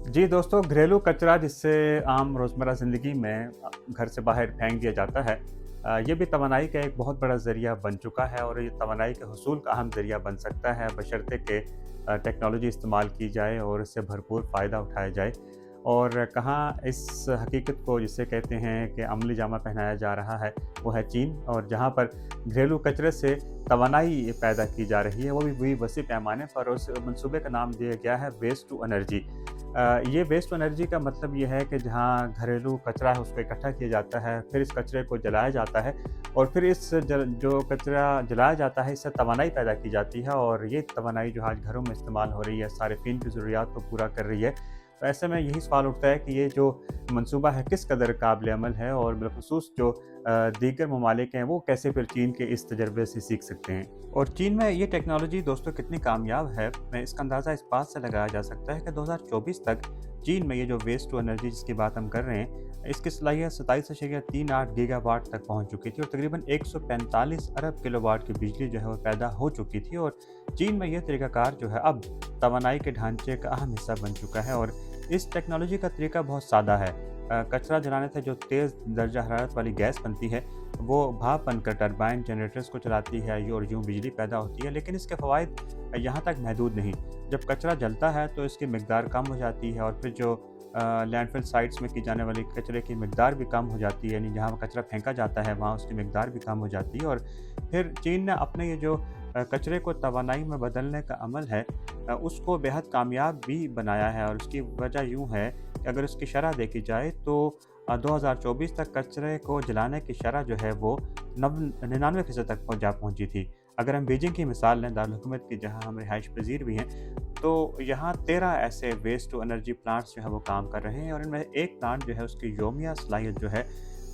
जी दोस्तों, घरेलू कचरा जिससे आम रोज़मर्रा ज़िंदगी में घर से बाहर फेंक दिया जाता है, ये भी तवानाई का एक बहुत बड़ा ज़रिया बन चुका है और ये तवानाई के हुसूल का अहम ज़रिया बन सकता है, बशर्ते कि टेक्नोलॉजी इस्तेमाल की जाए और इससे भरपूर फ़ायदा उठाया जाए। और कहाँ इस हकीकत को जिसे कहते हैं कि अमली जामा पहनाया जा रहा है, वो है चीन, और जहाँ पर घरेलू कचरे से तवानाई पैदा की जा रही है, वो भी वसी पैमाने पर। उस मंसूबे का नाम दिया गया है वेस्ट टू एनर्जी। ये वेस्ट टू एनर्जी का मतलब ये है कि जहाँ घरेलू कचरा है उसको इकट्ठा किया जाता है, फिर इस कचरे को जलाया जाता है और फिर इस जो कचरा जलाया जाता है इससे तवानाई पैदा की जाती है, और ये तवानाई जो आज घरों में इस्तेमाल हो रही है, सार्फिन की ज़रूरियात को पूरा कर रही है। तो ऐसे में यही सवाल उठता है कि ये जो मंसूबा है किस कदर काबिल अमल है, और बिलखुसूस जो दीगर ममालिक हैं वो कैसे फिर चीन के इस तजर्बे से सीख सकते हैं। और चीन में ये टेक्नोलॉजी दोस्तों कितनी कामयाब है, मैं इसका अंदाज़ा इस बात से लगाया जा सकता है कि 2024 तक चीन में ये जो वेस्ट टू एनर्जी जिसकी बात हम कर रहे हैं, इसकी सलाहियत 27.38 गीगावाट तक पहुंच चुकी थी और तकरीबन 145 अरब किलोवाट की बिजली जो है वो पैदा हो चुकी थी। और चीन में यह तरीकाकार जो है अब तवानाई के ढांचे का अहम हिस्सा बन चुका है। और इस टेक्नोलॉजी का तरीका बहुत सादा है। कचरा जलाने से जो तेज़ दर्जा हरारत वाली गैस बनती है वो भाप बनकर टरबाइन जनरेटर्स को चलाती है और यूँ बिजली पैदा होती है। लेकिन इसके फ़वाइद यहाँ तक महदूद नहीं। जब कचरा जलता है तो इसकी मिकदार कम हो जाती है और फिर जो लैंडफिल साइट्स में की जाने वाली कचरे की मिकदार भी कम हो जाती है, यानी जहाँ कचरा फेंका जाता है वहाँ उसकी मिकदार भी कम हो जाती है। और फिर चीन ने अपने ये जो कचरे को तवानाई में बदलने का अमल है उसको बेहद कामयाब भी बनाया है। और उसकी वजह यूँ है कि अगर उसकी शरह देखी जाए तो 2024 तक कचरे को जलाने की शरह जो है वो 99% तक पहुँची थी। अगर हम बीजिंग की मिसाल लें, दारुल हुकूमत की, जहाँ हम रिहाइश पज़ीर भी हैं, तो यहाँ 13 ऐसे वेस्ट टू एनर्जी प्लांट्स जो है वो काम कर रहे हैं और इनमें एक प्लांट जो है उसकी योमिया सलाहियत जो है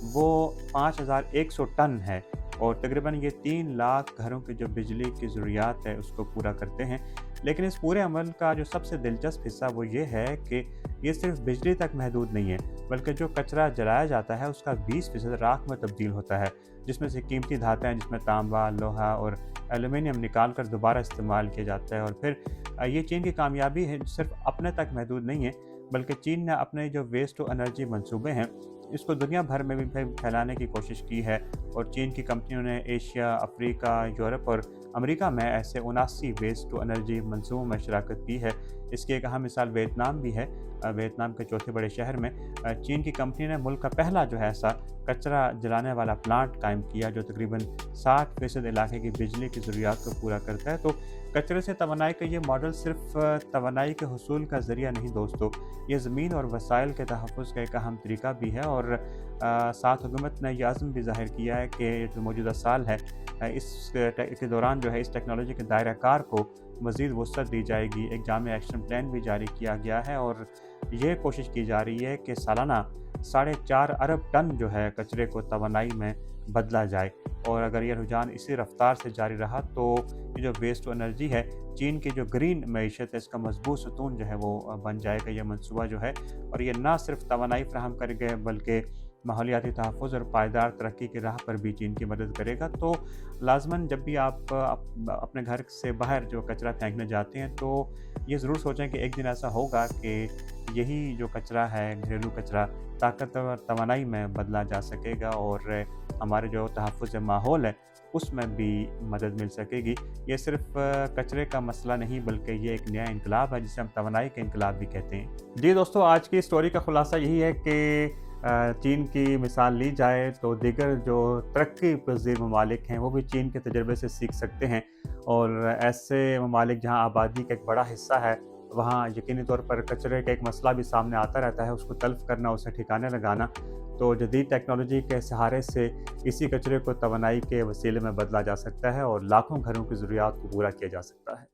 वो 5100 टन है और तकरीबन ये 3 लाख घरों की जो बिजली की ज़रूरियात है उसको पूरा करते हैं। लेकिन इस पूरे अमल का जो सबसे दिलचस्प हिस्सा वो ये है कि ये सिर्फ बिजली तक महदूद नहीं है, बल्कि जो कचरा जलाया जाता है उसका 20% राख में तब्दील होता है, जिसमें से कीमती धातें हैं, जिसमें तांबा, लोहा और एल्युमिनियम निकाल कर दोबारा इस्तेमाल किया जाता है। और फिर ये चीन की कामयाबी है सिर्फ अपने तक महदूद नहीं है, बल्कि चीन ने अपने जो वेस्ट टू एनर्जी मंसूबे हैं इसको दुनिया भर में भी फैलाने की कोशिश की है। और चीन की कंपनियों ने एशिया, अफ्रीका, यूरोप और अमेरिका में ऐसे 79 वेस्ट टू एनर्जी मंसूबों में शराकत की है। इसकी एक अहम मिसाल वियतनाम भी है। वियतनाम के चौथे बड़े शहर में चीन की कंपनी ने मुल्क का पहला जो है ऐसा कचरा जलाने वाला प्लांट कायम किया जो तकरीबन 60% इलाके की बिजली की ज़रूरियात को पूरा करता है। तो कचरे से तवानाई का ये मॉडल सिर्फ तवानाई के हुसूल का ज़रिया नहीं दोस्तों, ये ज़मीन और वसाइल के तहफ़्फ़ुज़ का एक अहम तरीका भी है। और साथ हुकूमत ने यह आज़म भी ज़ाहिर किया है कि जो मौजूदा साल है इसके दौरान जो है इस टेक्नोलॉजी के दायरा कार को मज़ीद वुसअत दी जाएगी। एक जामे एक्शन प्लान भी जारी किया गया है और ये कोशिश की जा रही है कि सालाना 4.5 अरब टन जो है कचरे को तवानाई में बदला जाए। और अगर ये रुझान इसी रफ्तार से जारी रहा तो ये जो वेस्ट टू एनर्जी है, चीन की जो ग्रीन मईशत है, इसका मजबूत सतून जो है वो बन जाएगा ये मनसूबा जो है। और ये ना सिर्फ तवानाई फराहम करेगा बल्कि माहौलियाती तहफ़्फ़ुज़ और पायदार तरक्की की राह पर भी चीन की मदद करेगा। तो लाज़मन जब भी आप अपने घर से बाहर जो कचरा फेंकने जाते हैं तो ये ज़रूर सोचें कि एक दिन ऐसा होगा कि यही जो कचरा है, घरेलू कचरा, ताकतवर तवानाई में बदला जा सकेगा और हमारे जो तहफ़्फ़ुज़ माहौल है उसमें भी मदद मिल सकेगी। ये सिर्फ कचरे का मसला नहीं बल्कि ये एक नया इनकलाब है जिसे हम तवानाई का इनकलाब भी कहते हैं। जी दोस्तों, आज की स्टोरी का ख़ुलासा यही है कि चीन की मिसाल ली जाए तो दीगर जो तरक्की पज़ीर ममालिक हैं वो भी चीन के तजर्बे से सीख सकते हैं। और ऐसे ममालिक जहाँ आबादी का एक बड़ा हिस्सा है वहाँ यकीनी तौर पर कचरे का एक मसला भी सामने आता रहता है, उसको तल्फ़ करना, उसे ठिकाने लगाना। तो जदीद टेक्नोलॉजी के सहारे से इसी कचरे को तवानाई के वसीले में बदला जा सकता है और लाखों घरों की ज़रूरियात को पूरा किया जा सकता है।